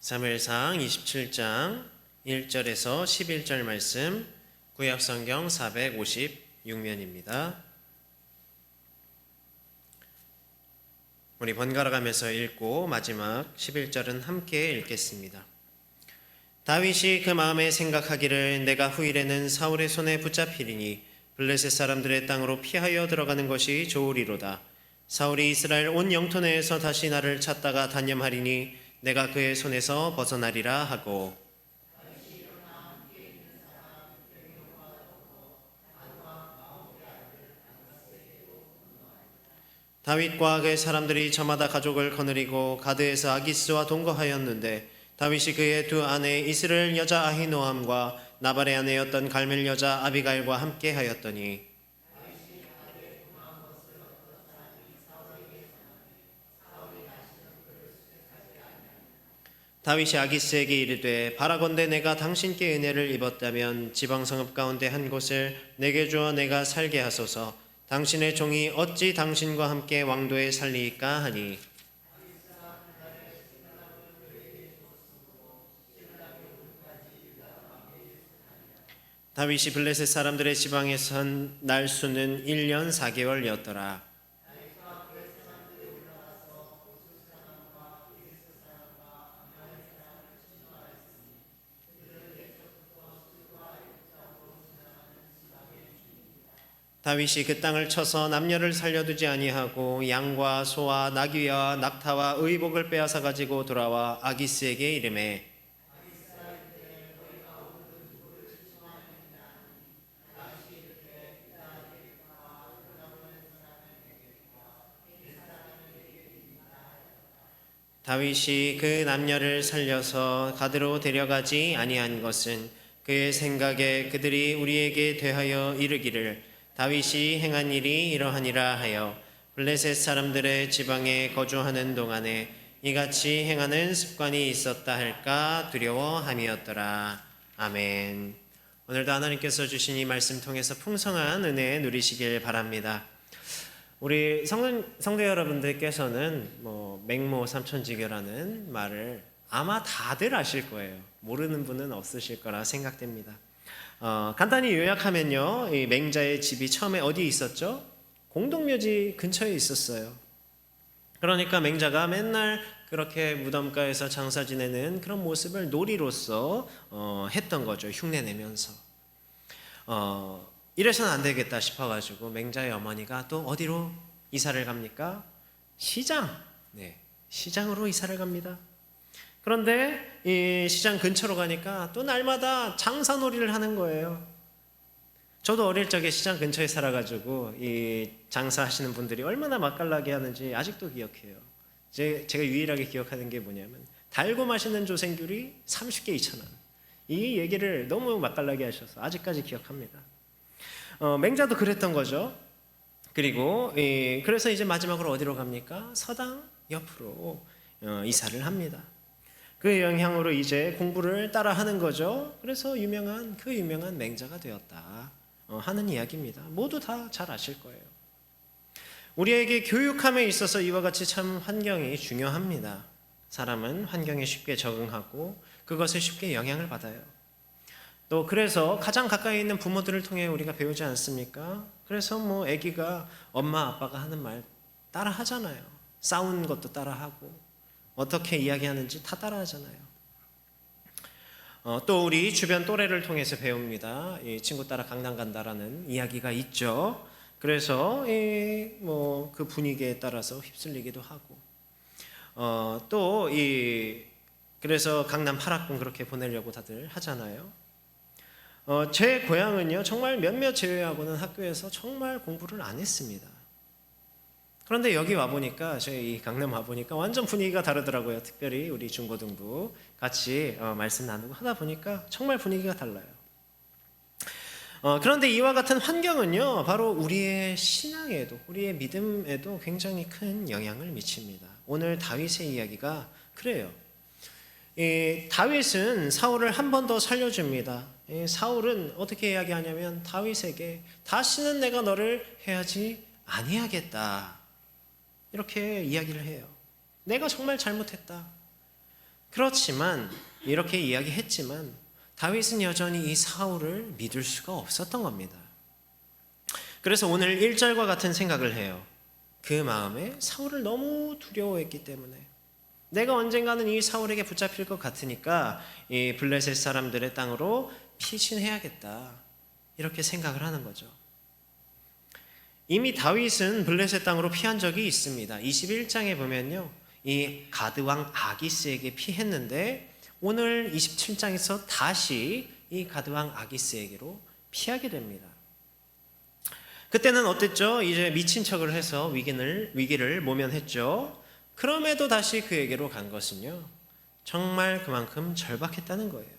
사무엘상 27장 1절에서 11절 말씀, 구약성경 456면입니다. 우리 번갈아 가면서 읽고 마지막 11절은 함께 읽겠습니다. 다윗이 그 마음에 생각하기를 내가 후일에는 사울의 손에 붙잡히리니 블레셋 사람들의 땅으로 피하여 들어가는 것이 좋으리로다. 사울이 이스라엘 온 영토 내에서 다시 나를 찾다가 단념하리니 내가 그의 손에서 벗어나리라 하고, 다윗과 그의 사람들이 저마다 가족을 거느리고 가드에서 아기스와 동거하였는데 다윗이 그의 두 아내 이스라엘 여자 아히노함과 나발의 아내였던 갈멜 여자 아비가일과 함께 하였더니 다윗이 아기스에게 이르되 바라건대 내가 당신께 은혜를 입었다면 지방성읍 가운데 한 곳을 내게 주어 내가 살게 하소서. 당신의 종이 어찌 당신과 함께 왕도에 살리이까 하니, 다윗이 블레셋 사람들의 지방에 선 날수는 1년 4개월이었더라. 다윗이 그 땅을 쳐서 남녀를 살려두지 아니하고 양과 소와 나귀와 낙타와 의복을 빼앗아 가지고 돌아와 아기스에게 이르매, 다윗이 그 남녀를 살려서 가드로 데려가지 아니한 것은 그의 생각에 그들이 우리에게 대하여 이르기를 다윗이 행한 일이 이러하니라 하여 블레셋 사람들의 지방에 거주하는 동안에 이같이 행하는 습관이 있었다 할까 두려워함이었더라. 아멘. 오늘도 하나님께서 주신 이 말씀 통해서 풍성한 은혜 누리시길 바랍니다. 우리 성도 여러분들께서는 맹모 삼천지교라는 말을 아마 다들 아실 거예요. 모르는 분은 없으실 거라 생각됩니다. 간단히 요약하면요, 이 맹자의 집이 처음에 어디에 있었죠? 공동묘지 근처에 있었어요. 그러니까 맹자가 맨날 그렇게 무덤가에서 장사 지내는 그런 모습을 놀이로서 했던 거죠. 흉내내면서. 이래서는 안 되겠다 싶어가지고 맹자의 어머니가 또 어디로 이사를 갑니까? 시장. 네, 시장으로 이사를 갑니다. 그런데 이 시장 근처로 가니까 또 날마다 장사놀이를 하는 거예요. 저도 어릴 적에 시장 근처에 살아가지고 이 장사하시는 분들이 얼마나 맛깔나게 하는지 아직도 기억해요. 제가 유일하게 기억하는 게 뭐냐면 달고 맛있는 조생귤이 30개 2,000원. 이 얘기를 너무 맛깔나게 하셔서 아직까지 기억합니다. 맹자도 그랬던 거죠. 그리고 그래서 이제 마지막으로 어디로 갑니까? 서당 옆으로 이사를 합니다. 그 영향으로 이제 공부를 따라 하는 거죠. 그래서 유명한 맹자가 되었다 하는 이야기입니다. 모두 다 잘 아실 거예요. 우리에게 교육함에 있어서 이와 같이 참 환경이 중요합니다. 사람은 환경에 쉽게 적응하고 그것에 쉽게 영향을 받아요. 또 그래서 가장 가까이 있는 부모들을 통해 우리가 배우지 않습니까? 그래서 아기가 엄마 아빠가 하는 말 따라 하잖아요. 싸운 것도 따라 하고 어떻게 이야기하는지 다 따라 하잖아요. 또 우리 주변 또래를 통해서 배웁니다. 이 친구 따라 강남 간다라는 이야기가 있죠. 그래서 그 분위기에 따라서 휩쓸리기도 하고 그래서 강남 8학군 그렇게 보내려고 다들 하잖아요. 제 고향은요, 정말 몇몇 제외하고는 학교에서 정말 공부를 안 했습니다. 그런데 여기 와보니까, 저희 강남 와보니까 완전 분위기가 다르더라고요. 특별히 우리 중고등부 같이 말씀 나누고 하다 보니까 정말 분위기가 달라요. 그런데 이와 같은 환경은요, 바로 우리의 신앙에도, 우리의 믿음에도 굉장히 큰 영향을 미칩니다. 오늘 다윗의 이야기가 그래요. 다윗은 사울을 한 번 더 살려줍니다. 사울은 어떻게 이야기하냐면 다윗에게 다시는 내가 너를 해하지 아니하겠다 이렇게 이야기를 해요. 내가 정말 잘못했다. 그렇지만 이렇게 이야기했지만 다윗은 여전히 이 사울을 믿을 수가 없었던 겁니다. 그래서 오늘 1절과 같은 생각을 해요. 그 마음에 사울을 너무 두려워했기 때문에 내가 언젠가는 이 사울에게 붙잡힐 것 같으니까 이 블레셋 사람들의 땅으로 피신해야겠다, 이렇게 생각을 하는 거죠. 이미 다윗은 블레셋 땅으로 피한 적이 있습니다. 21장에 보면요, 이 가드 왕 아기스에게 피했는데 오늘 27장에서 다시 이 가드 왕 아기스에게로 피하게 됩니다. 그때는 어땠죠? 이제 미친 척을 해서 위기를 모면했죠. 그럼에도 다시 그에게로 간 것은요, 정말 그만큼 절박했다는 거예요.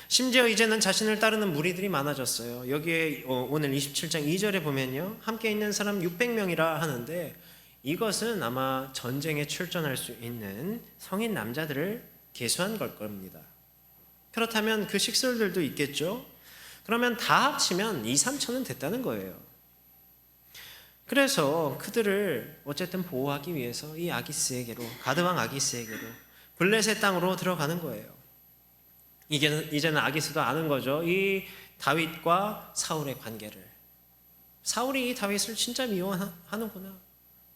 심지어 이제는 자신을 따르는 무리들이 많아졌어요. 여기에 오늘 27장 2절에 보면요, 함께 있는 사람 600명이라 하는데 이것은 아마 전쟁에 출전할 수 있는 성인 남자들을 계수한 걸 겁니다. 그렇다면 그 식솔들도 있겠죠. 그러면 다 합치면 2, 3천은 됐다는 거예요. 그래서 그들을 어쨌든 보호하기 위해서 이 아기스에게로, 가드왕 아기스에게로 블레셋 땅으로 들어가는 거예요. 이제는 아기스도 아는 거죠. 이 다윗과 사울의 관계를. 사울이 이 다윗을 진짜 미워하는구나,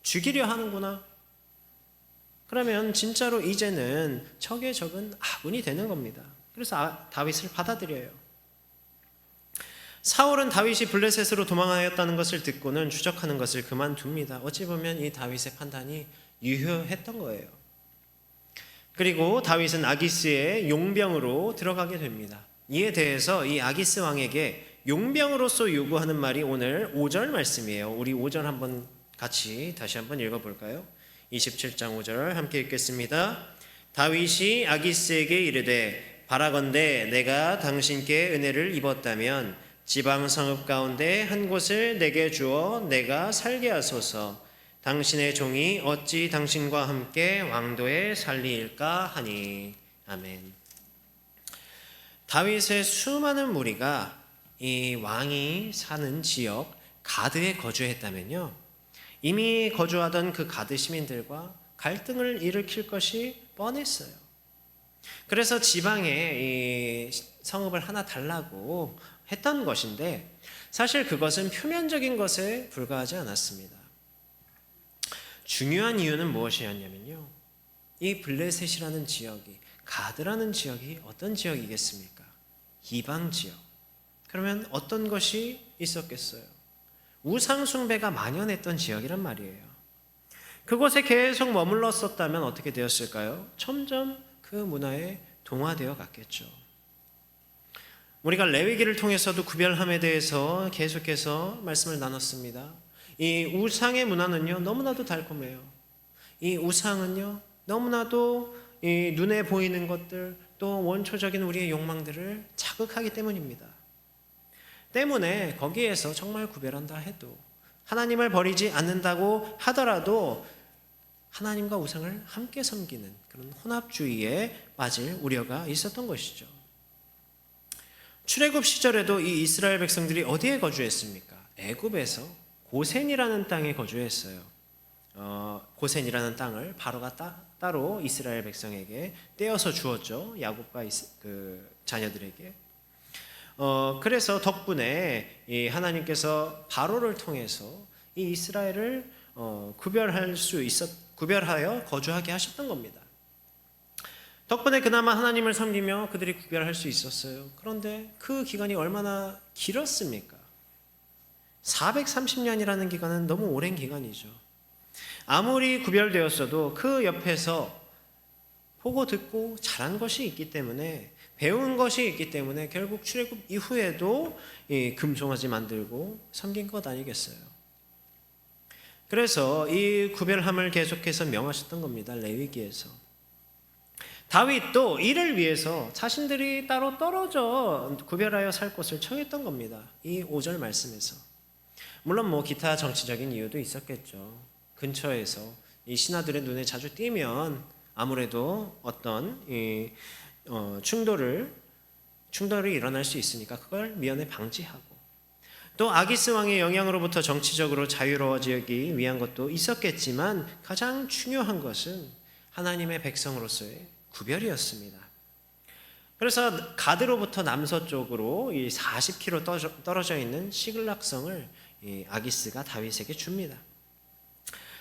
죽이려 하는구나. 그러면 진짜로 이제는 적의 적은 아군이 되는 겁니다. 그래서 다윗을 받아들여요. 사울은 다윗이 블레셋으로 도망하였다는 것을 듣고는 추적하는 것을 그만둡니다. 어찌 보면 이 다윗의 판단이 유효했던 거예요. 그리고 다윗은 아기스의 용병으로 들어가게 됩니다. 이에 대해서 이 아기스 왕에게 용병으로서 요구하는 말이 오늘 5절 말씀이에요. 우리 5절 한번 같이 다시 한번 읽어볼까요? 27장 5절 함께 읽겠습니다. 다윗이 아기스에게 이르되 바라건대 내가 당신께 은혜를 입었다면 지방 성읍 가운데 한 곳을 내게 주어 내가 살게 하소서. 당신의 종이 어찌 당신과 함께 왕도에 살리일까 하니. 아멘. 다윗의 수많은 무리가 이 왕이 사는 지역 가드에 거주했다면요, 이미 거주하던 그 가드 시민들과 갈등을 일으킬 것이 뻔했어요. 그래서 지방에 이 성읍을 하나 달라고 했던 것인데 사실 그것은 표면적인 것에 불과하지 않았습니다. 중요한 이유는 무엇이었냐면요, 이 블레셋이라는 지역이, 가드라는 지역이 어떤 지역이겠습니까? 이방 지역. 그러면 어떤 것이 있었겠어요? 우상 숭배가 만연했던 지역이란 말이에요. 그곳에 계속 머물렀었다면 어떻게 되었을까요? 점점 그 문화에 동화되어 갔겠죠. 우리가 레위기를 통해서도 구별함에 대해서 계속해서 말씀을 나눴습니다. 이 우상의 문화는요, 너무나도 달콤해요. 이 우상은요, 너무나도 이 눈에 보이는 것들, 또 원초적인 우리의 욕망들을 자극하기 때문입니다. 때문에 거기에서 정말 구별한다 해도, 하나님을 버리지 않는다고 하더라도 하나님과 우상을 함께 섬기는 그런 혼합주의에 빠질 우려가 있었던 것이죠. 출애굽 시절에도 이 이스라엘 백성들이 어디에 거주했습니까? 애굽에서 고센이라는 땅에 거주했어요. 고센이라는 땅을 바로가 따로 이스라엘 백성에게 떼어서 주었죠. 야곱과 그 자녀들에게. 그래서 덕분에 이 하나님께서 바로를 통해서 이 이스라엘을 구별하여 거주하게 하셨던 겁니다. 덕분에 그나마 하나님을 섬기며 그들이 구별할 수 있었어요. 그런데 그 기간이 얼마나 길었습니까? 430년이라는 기간은 너무 오랜 기간이죠. 아무리 구별되었어도 그 옆에서 보고 듣고 자란 것이 있기 때문에, 배운 것이 있기 때문에 결국 출애굽 이후에도 이 금송아지 만들고 섬긴 것 아니겠어요? 그래서 이 구별함을 계속해서 명하셨던 겁니다. 레위기에서. 다윗도 이를 위해서 자신들이 따로 떨어져 구별하여 살 곳을 청했던 겁니다. 이 5절 말씀에서. 물론 기타 정치적인 이유도 있었겠죠. 근처에서 이 신하들의 눈에 자주 띄면 아무래도 어떤 충돌이 일어날 수 있으니까 그걸 미연에 방지하고, 또 아기스 왕의 영향으로부터 정치적으로 자유로워지기 위한 것도 있었겠지만 가장 중요한 것은 하나님의 백성으로서의 구별이었습니다. 그래서 가드로부터 남서쪽으로 이 40km 떨어져 있는 시글락성을 이 아기스가 다윗에게 줍니다.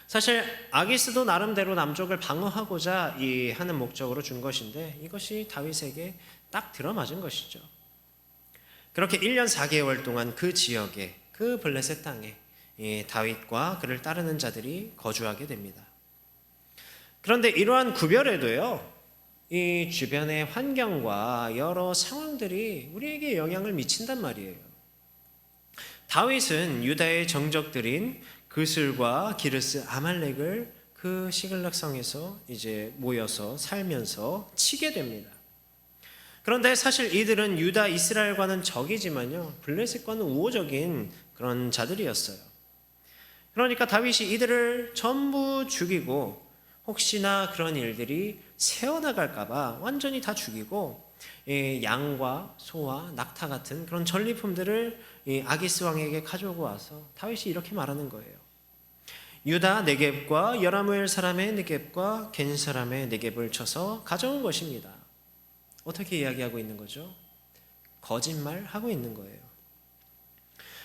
사실 아기스도 나름대로 남쪽을 방어하고자 하는 목적으로 준 것인데 이것이 다윗에게 딱 들어맞은 것이죠. 그렇게 1년 4개월 동안 그 지역에, 그 블레셋 땅에 다윗과 그를 따르는 자들이 거주하게 됩니다. 그런데 이러한 구별에도요, 이 주변의 환경과 여러 상황들이 우리에게 영향을 미친단 말이에요. 다윗은 유다의 정적들인 그슬과 기르스, 아말렉을 그 시글락성에서 이제 모여서 살면서 치게 됩니다. 그런데 사실 이들은 유다, 이스라엘과는 적이지만요, 블레셋과는 우호적인 그런 자들이었어요. 그러니까 다윗이 이들을 전부 죽이고 혹시나 그런 일들이 새어나갈까봐 완전히 다 죽이고 양과 소와 낙타 같은 그런 전리품들을 아기스 왕에게 가져오고 와서 다윗이 이렇게 말하는 거예요. 유다 네겝과 여라무엘 사람의 네겝과 겐 사람의 네겝을 쳐서 가져온 것입니다. 어떻게 이야기하고 있는 거죠? 거짓말하고 있는 거예요.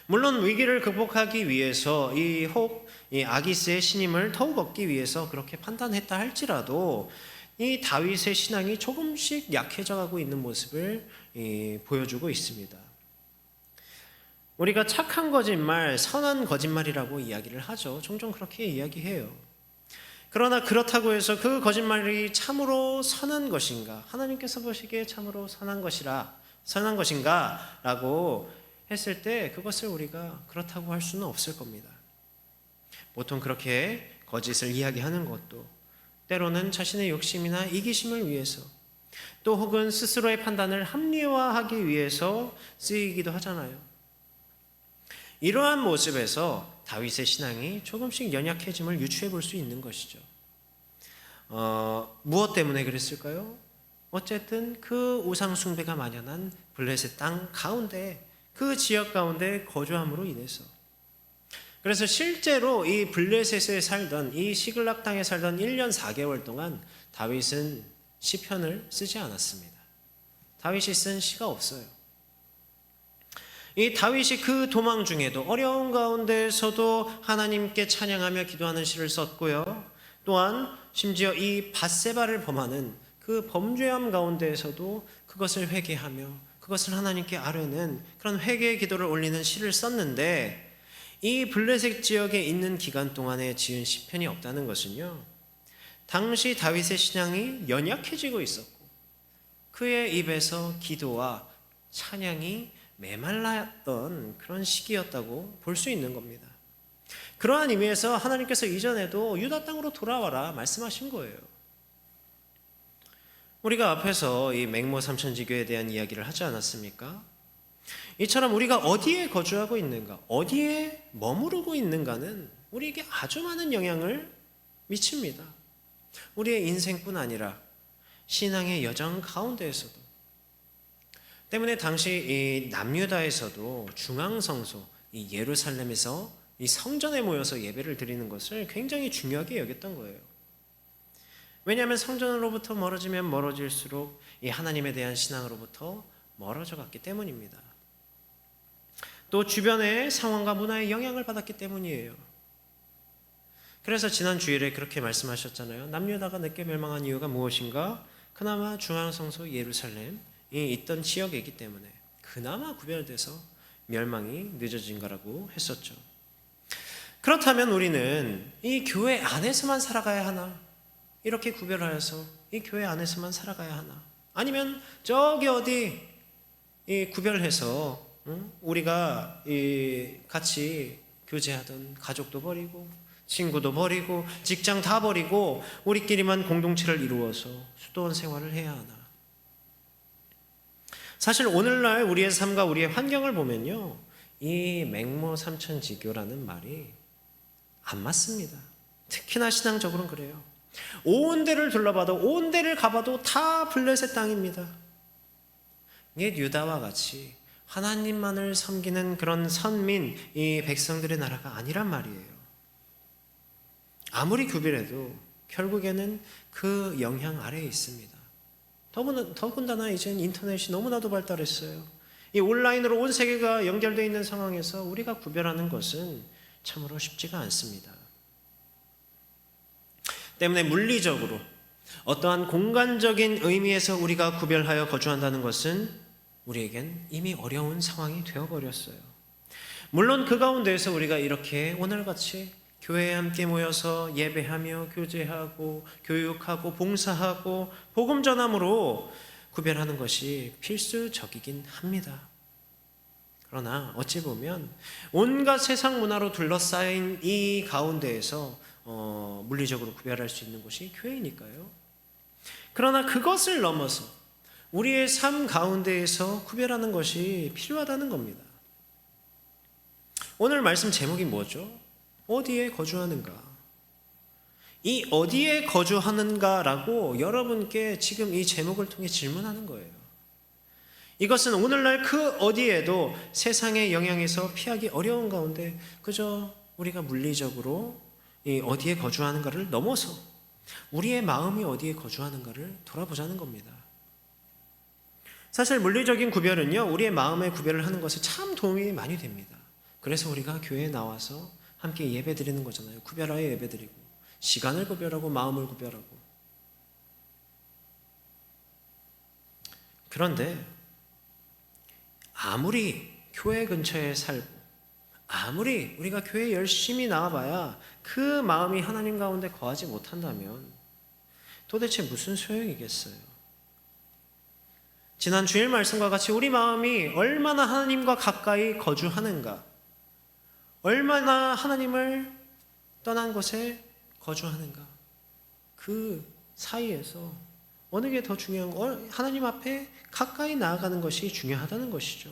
물론 위기를 극복하기 위해서 이 아기스의 신임을 더욱 얻기 위해서 그렇게 판단했다 할지라도 이 다윗의 신앙이 조금씩 약해져 가고 있는 모습을 보여주고 있습니다. 우리가 착한 거짓말, 선한 거짓말이라고 이야기를 하죠. 종종 그렇게 이야기해요. 그러나 그렇다고 해서 그 거짓말이 참으로 선한 것인가, 하나님께서 보시기에 참으로 선한 것인가 라고 했을 때 그것을 우리가 그렇다고 할 수는 없을 겁니다. 보통 그렇게 거짓을 이야기하는 것도 때로는 자신의 욕심이나 이기심을 위해서, 또 혹은 스스로의 판단을 합리화하기 위해서 쓰이기도 하잖아요. 이러한 모습에서 다윗의 신앙이 조금씩 연약해짐을 유추해 볼 수 있는 것이죠. 무엇 때문에 그랬을까요? 어쨌든 그 우상 숭배가 만연한 블레셋 땅 가운데, 그 지역 가운데 거주함으로 인해서. 그래서 실제로 이 블레셋에 살던, 이 시글락 땅에 살던 1년 4개월 동안 다윗은 시편을 쓰지 않았습니다. 다윗이 쓴 시가 없어요. 이 다윗이 그 도망 중에도, 어려운 가운데서도 하나님께 찬양하며 기도하는 시를 썼고요. 또한 심지어 이 밧세바를 범하는 그 범죄함 가운데에서도 그것을 회개하며 그것을 하나님께 아뢰는 그런 회개의 기도를 올리는 시를 썼는데, 이 블레셋 지역에 있는 기간 동안에 지은 시편이 없다는 것은요, 당시 다윗의 신앙이 연약해지고 있었고 그의 입에서 기도와 찬양이 메말랐던 그런 시기였다고 볼 수 있는 겁니다. 그러한 의미에서 하나님께서 이전에도 유다 땅으로 돌아와라 말씀하신 거예요. 우리가 앞에서 이 맹모 삼천지교에 대한 이야기를 하지 않았습니까? 이처럼 우리가 어디에 거주하고 있는가, 어디에 머무르고 있는가는 우리에게 아주 많은 영향을 미칩니다. 우리의 인생뿐 아니라 신앙의 여정 가운데에서도. 때문에 당시 이 남유다에서도 중앙성소, 이 예루살렘에서 이 성전에 모여서 예배를 드리는 것을 굉장히 중요하게 여겼던 거예요. 왜냐하면 성전으로부터 멀어지면 멀어질수록 이 하나님에 대한 신앙으로부터 멀어져 갔기 때문입니다. 또 주변의 상황과 문화의 영향을 받았기 때문이에요. 그래서 지난 주일에 그렇게 말씀하셨잖아요. 남유다가 늦게 멸망한 이유가 무엇인가? 그나마 중앙성소 예루살렘이 있던 지역이기 때문에 그나마 구별돼서 멸망이 늦어진 거라고 했었죠. 그렇다면 우리는 이 교회 안에서만 살아가야 하나? 이렇게 구별하여서 이 교회 안에서만 살아가야 하나? 아니면 저기 어디 구별해서 우리가 같이 교제하던 가족도 버리고 친구도 버리고 직장 다 버리고 우리끼리만 공동체를 이루어서 수도원 생활을 해야 하나? 사실 오늘날 우리의 삶과 우리의 환경을 보면요, 이 맹모 삼천지교라는 말이 안 맞습니다. 특히나 신앙적으로는 그래요. 온 데를 둘러봐도, 온 데를 가봐도 다 블레셋 땅입니다. 옛 유다와 같이 하나님만을 섬기는 그런 선민, 이 백성들의 나라가 아니란 말이에요. 아무리 구별해도 결국에는 그 영향 아래에 있습니다. 더군다나 이젠 인터넷이 너무나도 발달했어요. 이 온라인으로 온 세계가 연결되어 있는 상황에서 우리가 구별하는 것은 참으로 쉽지가 않습니다. 때문에 물리적으로 어떠한 공간적인 의미에서 우리가 구별하여 거주한다는 것은 우리에겐 이미 어려운 상황이 되어버렸어요. 물론 그 가운데에서 우리가 이렇게 오늘같이 교회에 함께 모여서 예배하며 교제하고 교육하고 봉사하고 복음 전함으로 구별하는 것이 필수적이긴 합니다. 그러나 어찌 보면 온갖 세상 문화로 둘러싸인 이 가운데에서 물리적으로 구별할 수 있는 곳이 교회니까요. 그러나 그것을 넘어서 우리의 삶 가운데에서 구별하는 것이 필요하다는 겁니다. 오늘 말씀 제목이 뭐죠? 어디에 거주하는가? 이 어디에 거주하는가라고 여러분께 지금 이 제목을 통해 질문하는 거예요. 이것은 오늘날 그 어디에도 세상의 영향에서 피하기 어려운 가운데 그저 우리가 물리적으로 이 어디에 거주하는가를 넘어서 우리의 마음이 어디에 거주하는가를 돌아보자는 겁니다. 사실 물리적인 구별은요, 우리의 마음의 구별을 하는 것에 참 도움이 많이 됩니다. 그래서 우리가 교회에 나와서 함께 예배 드리는 거잖아요. 구별하여 예배 드리고 시간을 구별하고 마음을 구별하고. 그런데 아무리 교회 근처에 살고 아무리 우리가 교회에 열심히 나와봐야 그 마음이 하나님 가운데 거하지 못한다면 도대체 무슨 소용이겠어요? 지난 주일 말씀과 같이 우리 마음이 얼마나 하나님과 가까이 거주하는가, 얼마나 하나님을 떠난 곳에 거주하는가, 그 사이에서 어느 게 더 중요한 거, 하나님 앞에 가까이 나아가는 것이 중요하다는 것이죠.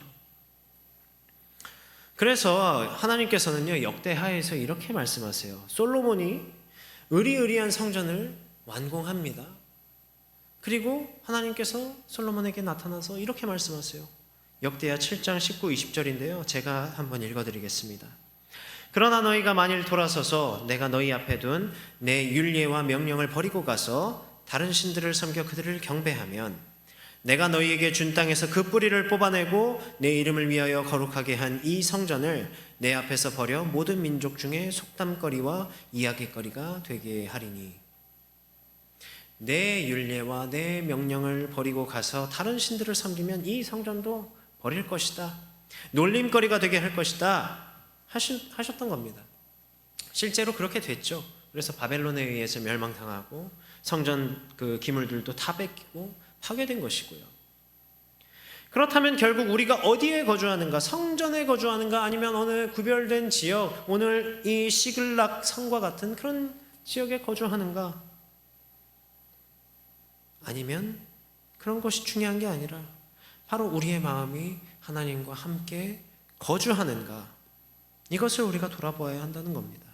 그래서 하나님께서는요, 역대하에서 이렇게 말씀하세요. 솔로몬이 의리의리한 성전을 완공합니다. 그리고 하나님께서 솔로몬에게 나타나서 이렇게 말씀하세요. 역대하 7장 19, 20절인데요. 제가 한번 읽어드리겠습니다. 그러나 너희가 만일 돌아서서 내가 너희 앞에 둔 내 율례와 명령을 버리고 가서 다른 신들을 섬겨 그들을 경배하면 내가 너희에게 준 땅에서 그 뿌리를 뽑아내고 내 이름을 위하여 거룩하게 한 이 성전을 내 앞에서 버려 모든 민족 중에 속담거리와 이야기거리가 되게 하리니 내 율례와 내 명령을 버리고 가서 다른 신들을 섬기면 이 성전도 버릴 것이다. 놀림거리가 되게 할 것이다. 하셨던 겁니다. 실제로 그렇게 됐죠. 그래서 바벨론에 의해서 멸망당하고 성전 그 기물들도 다 뺏기고 파괴된 것이고요. 그렇다면 결국 우리가 어디에 거주하는가? 성전에 거주하는가? 아니면 어느 구별된 지역, 오늘 이 시글락 성과 같은 그런 지역에 거주하는가? 아니면 그런 것이 중요한 게 아니라 바로 우리의 마음이 하나님과 함께 거주하는가? 이것을 우리가 돌아보아야 한다는 겁니다.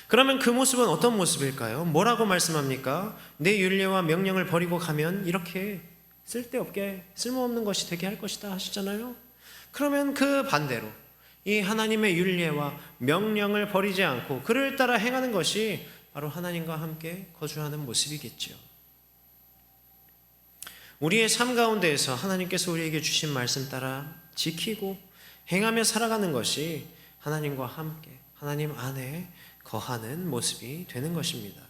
그러면 그 모습은 어떤 모습일까요? 뭐라고 말씀합니까? 내 율례와 명령을 버리고 가면 이렇게 쓸모없는 것이 되게 할 것이다 하시잖아요. 그러면 그 반대로 이 하나님의 율례와 명령을 버리지 않고 그를 따라 행하는 것이 바로 하나님과 함께 거주하는 모습이겠죠. 우리의 삶 가운데에서 하나님께서 우리에게 주신 말씀 따라 지키고 행하며 살아가는 것이 하나님과 함께 하나님 안에 거하는 모습이 되는 것입니다.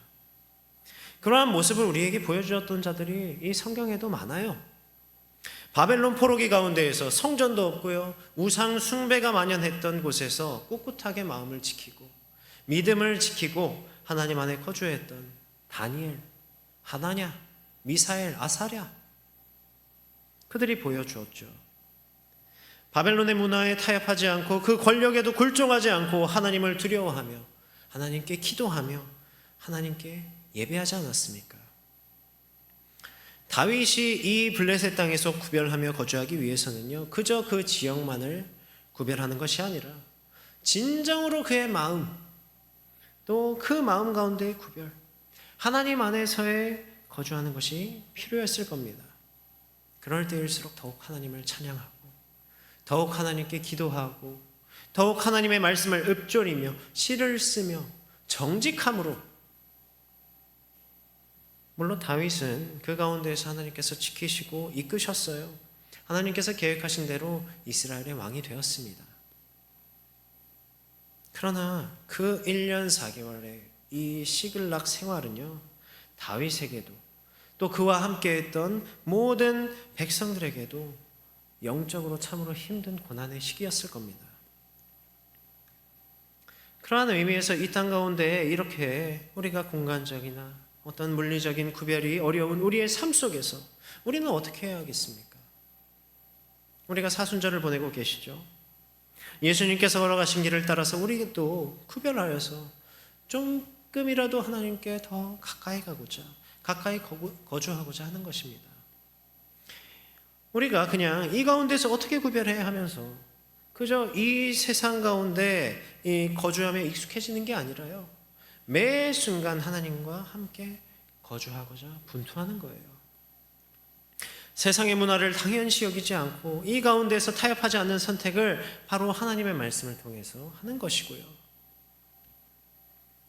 그러한 모습을 우리에게 보여주었던 자들이 이 성경에도 많아요. 바벨론 포로기 가운데에서 성전도 없고요, 우상 숭배가 만연했던 곳에서 꿋꿋하게 마음을 지키고 믿음을 지키고 하나님 안에 거주했던 다니엘, 하나냐, 미사엘, 아사랴, 그들이 보여주었죠. 바벨론의 문화에 타협하지 않고 그 권력에도 굴종하지 않고 하나님을 두려워하며 하나님께 기도하며 하나님께 예배하지 않았습니까? 다윗이 이 블레셋 땅에서 구별하며 거주하기 위해서는요, 그저 그 지역만을 구별하는 것이 아니라 진정으로 그의 마음, 또 그 마음 가운데의 구별, 하나님 안에서의 거주하는 것이 필요했을 겁니다. 그럴 때일수록 더욱 하나님을 찬양하고 더욱 하나님께 기도하고 더욱 하나님의 말씀을 읊조리며 시를 쓰며 정직함으로 물론 다윗은 그 가운데에서 하나님께서 지키시고 이끄셨어요. 하나님께서 계획하신 대로 이스라엘의 왕이 되었습니다. 그러나 그 1년 4개월의 이 시글락 생활은요, 다윗에게도 또 그와 함께했던 모든 백성들에게도 영적으로 참으로 힘든 고난의 시기였을 겁니다. 그러한 의미에서 이 땅 가운데 이렇게 우리가 공간적이나 어떤 물리적인 구별이 어려운 우리의 삶 속에서 우리는 어떻게 해야 하겠습니까? 우리가 사순절을 보내고 계시죠. 예수님께서 걸어가신 길을 따라서 우리도 구별하여서 조금이라도 하나님께 더 가까이 가고자, 가까이 거주하고자 하는 것입니다. 우리가 그냥 이 가운데서 어떻게 구별해야 하면서 그저 이 세상 가운데 이 거주하며 익숙해지는 게 아니라요, 매 순간 하나님과 함께 거주하고자 분투하는 거예요. 세상의 문화를 당연시 여기지 않고 이 가운데서 타협하지 않는 선택을 바로 하나님의 말씀을 통해서 하는 것이고요.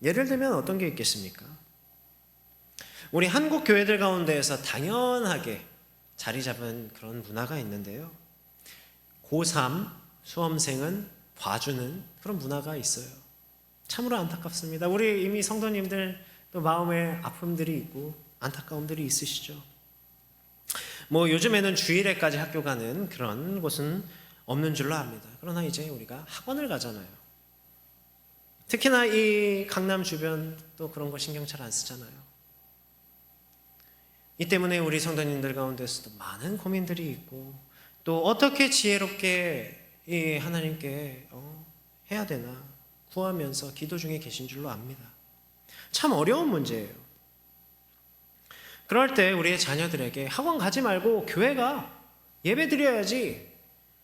예를 들면 어떤 게 있겠습니까? 우리 한국 교회들 가운데에서 당연하게 자리 잡은 그런 문화가 있는데요, 고3 수험생은 봐주는 그런 문화가 있어요. 참으로 안타깝습니다. 우리 이미 성도님들 또 마음에 아픔들이 있고 안타까움들이 있으시죠. 뭐 요즘에는 주일에까지 학교 가는 그런 곳은 없는 줄로 압니다. 그러나 이제 우리가 학원을 가잖아요. 특히나 이 강남 주변 또 그런 거 신경 잘 안 쓰잖아요. 이 때문에 우리 성도님들 가운데서도 많은 고민들이 있고, 또 어떻게 지혜롭게 이 하나님께 해야 되나 구하면서 기도 중에 계신 줄로 압니다. 참 어려운 문제예요. 그럴 때 우리의 자녀들에게 학원 가지 말고 교회 가, 예배 드려야지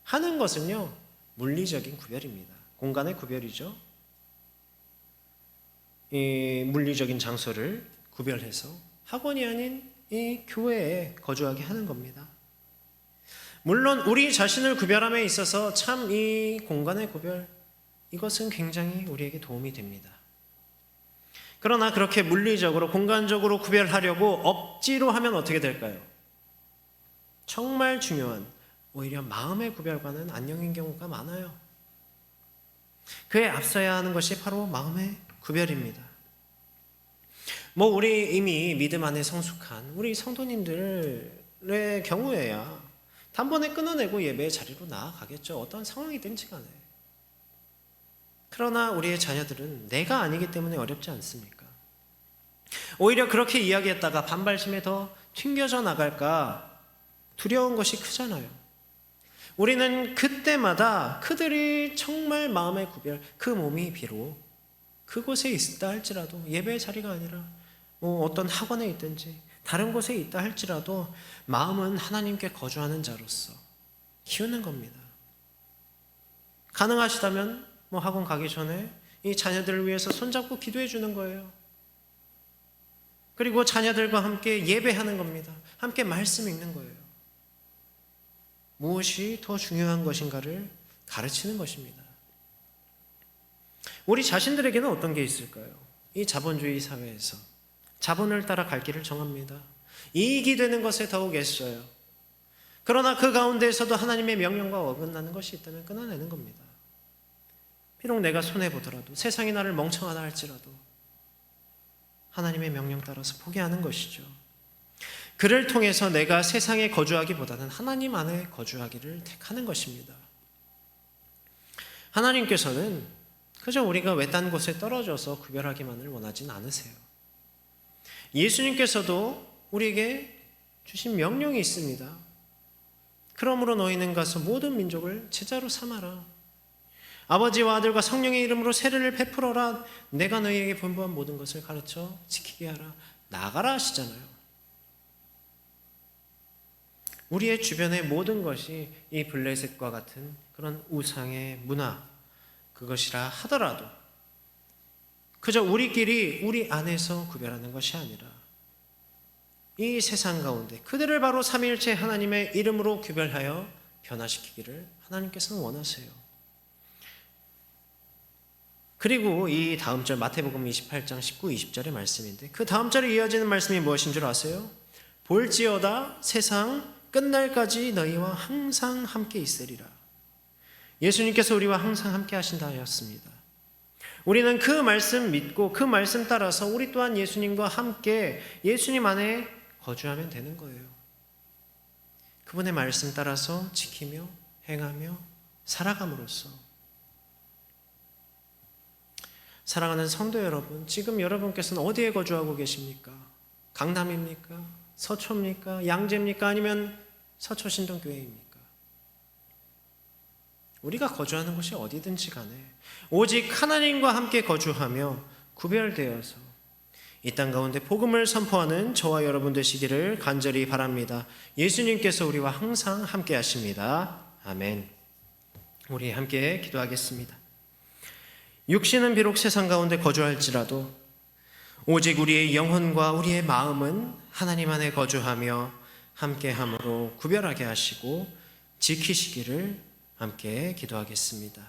하는 것은요, 물리적인 구별입니다. 공간의 구별이죠. 이 물리적인 장소를 구별해서 학원이 아닌 이 교회에 거주하게 하는 겁니다. 물론 우리 자신을 구별함에 있어서 참 이 공간의 구별, 이것은 굉장히 우리에게 도움이 됩니다. 그러나 그렇게 물리적으로 공간적으로 구별하려고 억지로 하면 어떻게 될까요? 정말 중요한 오히려 마음의 구별과는 안녕인 경우가 많아요. 그에 앞서야 하는 것이 바로 마음의 구별입니다. 뭐 우리 이미 믿음 안에 성숙한 우리 성도님들의 경우에야 단번에 끊어내고 예배의 자리로 나아가겠죠. 어떤 상황이든지 간에. 그러나 우리의 자녀들은 내가 아니기 때문에 어렵지 않습니까? 오히려 그렇게 이야기했다가 반발심에 더 튕겨져 나갈까 두려운 것이 크잖아요. 우리는 그때마다 그들이 정말 마음의 구별, 그 몸이 비록 그곳에 있다 할지라도, 예배의 자리가 아니라 뭐 어떤 학원에 있든지 다른 곳에 있다 할지라도 마음은 하나님께 거주하는 자로서 키우는 겁니다. 가능하시다면 뭐 학원 가기 전에 이 자녀들을 위해서 손잡고 기도해 주는 거예요. 그리고 자녀들과 함께 예배하는 겁니다. 함께 말씀 읽는 거예요. 무엇이 더 중요한 것인가를 가르치는 것입니다. 우리 자신들에게는 어떤 게 있을까요? 이 자본주의 사회에서 자본을 따라 갈 길을 정합니다. 이익이 되는 것에 더욱 애써요. 그러나 그 가운데에서도 하나님의 명령과 어긋나는 것이 있다면 끊어내는 겁니다. 비록 내가 손해보더라도, 세상이 나를 멍청하다 할지라도 하나님의 명령 따라서 포기하는 것이죠. 그를 통해서 내가 세상에 거주하기보다는 하나님 안에 거주하기를 택하는 것입니다. 하나님께서는 그저 우리가 외딴 곳에 떨어져서 구별하기만을 원하진 않으세요. 예수님께서도 우리에게 주신 명령이 있습니다. 그러므로 너희는 가서 모든 민족을 제자로 삼아라. 아버지와 아들과 성령의 이름으로 세례를 베풀어라. 내가 너희에게 분부한 모든 것을 가르쳐 지키게 하라. 나가라 하시잖아요. 우리의 주변의 모든 것이 이 블레셋과 같은 그런 우상의 문화, 그것이라 하더라도 그저 우리끼리 우리 안에서 구별하는 것이 아니라 이 세상 가운데 그들을 바로 삼위일체 하나님의 이름으로 구별하여 변화시키기를 하나님께서는 원하세요. 그리고 이 다음 절 마태복음 28장 19, 20절의 말씀인데 그 다음 절에 이어지는 말씀이 무엇인 줄 아세요? 볼지어다 세상 끝날까지 너희와 항상 함께 있으리라. 예수님께서 우리와 항상 함께 하신다 하였습니다. 우리는 그 말씀 믿고 그 말씀 따라서 우리 또한 예수님과 함께 예수님 안에 거주하면 되는 거예요. 그분의 말씀 따라서 지키며 행하며 살아감으로써 사랑하는 성도 여러분, 지금 여러분께서는 어디에 거주하고 계십니까? 강남입니까? 서초입니까? 양재입니까? 아니면 서초신동교회입니까? 우리가 거주하는 곳이 어디든지 간에 오직 하나님과 함께 거주하며 구별되어서 이 땅 가운데 복음을 선포하는 저와 여러분 되시기를 간절히 바랍니다. 예수님께서 우리와 항상 함께 하십니다. 아멘. 우리 함께 기도하겠습니다. 육신은 비록 세상 가운데 거주할지라도 오직 우리의 영혼과 우리의 마음은 하나님 안에 거주하며 함께함으로 구별하게 하시고 지키시기를 함께 기도하겠습니다.